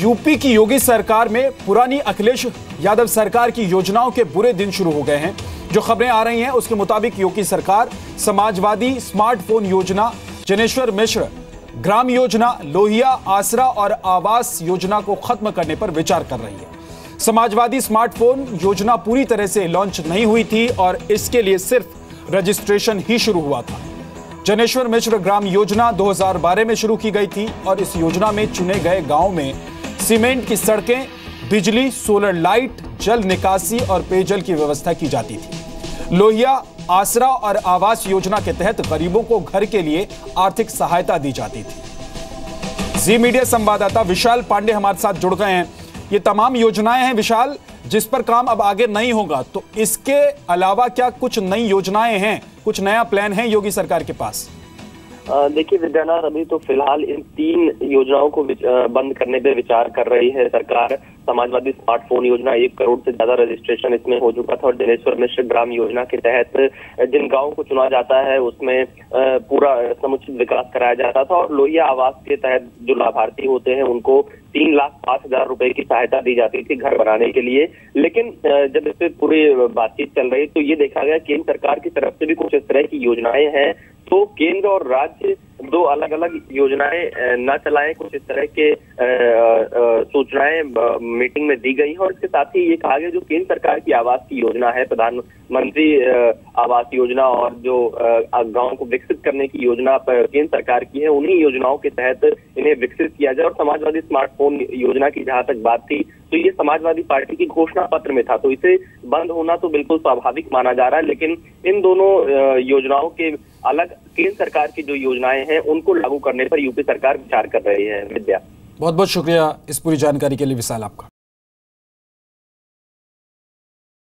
UP की योगी सरकार में पुरानी अखिलेश यादव सरकार की योजनाओं के बुरे दिन शुरू हो गए हैं। जो खबरें आ रही हैं उसके मुताबिक योगी सरकार समाजवादी स्मार्टफोन योजना, जनेश्वर मिश्र ग्राम योजना, लोहिया आसरा और आवास योजना को खत्म करने पर विचार कर रही है। समाजवादी स्मार्टफोन योजना पूरी तरह से लॉन्च नहीं हुई थी और इसके लिए सिर्फ रजिस्ट्रेशन ही शुरू हुआ था। जनेश्वर मिश्र ग्राम योजना 2012 में शुरू की गई थी और इस योजना में चुने गए गांव में सीमेंट की सड़कें, बिजली, सोलर लाइट, जल निकासी और पेयजल की व्यवस्था की जाती थी। लोहिया आसरा और आवास योजना के तहत गरीबों को घर के लिए आर्थिक सहायता दी जाती थी। जी मीडिया संवाददाता विशाल पांडे हमारे साथ जुड़ गए हैं। ये तमाम योजनाएं हैं विशाल, जिस पर काम अब आगे नहीं होगा, तो इसके अलावा क्या कुछ नई योजनाएं हैं, कुछ नया प्लान है योगी सरकार के पास? देखिए विद्यानाथ, अभी तो फिलहाल इन 3 योजनाओं को बंद करने पे विचार कर रही है सरकार। समाजवादी स्मार्टफोन योजना 1 करोड़ से ज्यादा रजिस्ट्रेशन इसमें हो चुका था और जनेश्वर मिश्र ग्राम योजना के तहत जिन गांवों को चुना जाता है उसमें पूरा समुचित विकास कराया जाता था और लोहिया आवास के तहत जो लाभार्थी होते हैं उनको 3,05,000 रुपए की सहायता दी जाती थी घर बनाने के लिए। लेकिन जब इस पे पूरी बातचीत चल रही तो ये देखा गया केंद्र सरकार की तरफ से भी कुछ इस तरह की योजनाएं हैं, तो केंद्र और राज्य 2 अलग अलग योजनाएं न चलाएं, कुछ इस तरह के सूचनाएं मीटिंग में दी गई है। और इसके साथ ही ये कहा गया जो केंद्र सरकार की आवास की योजना है, प्रधानमंत्री आवास योजना और जो गांव को विकसित करने की योजना केंद्र सरकार की है, उन्हीं योजनाओं के तहत इन्हें विकसित किया जाए। और समाजवादी स्मार्टफोन योजना की जहां तक बात थी तो ये समाजवादी पार्टी की घोषणा पत्र में था, तो इसे बंद होना तो बिल्कुल स्वाभाविक माना जा रहा है। लेकिन इन दोनों योजनाओं के अलग केंद्र सरकार की जो योजनाएं हैं उनको लागू करने पर यूपी सरकार विचार कर रही है। विद्या, बहुत बहुत शुक्रिया इस पूरी जानकारी के लिए विशाल आपका।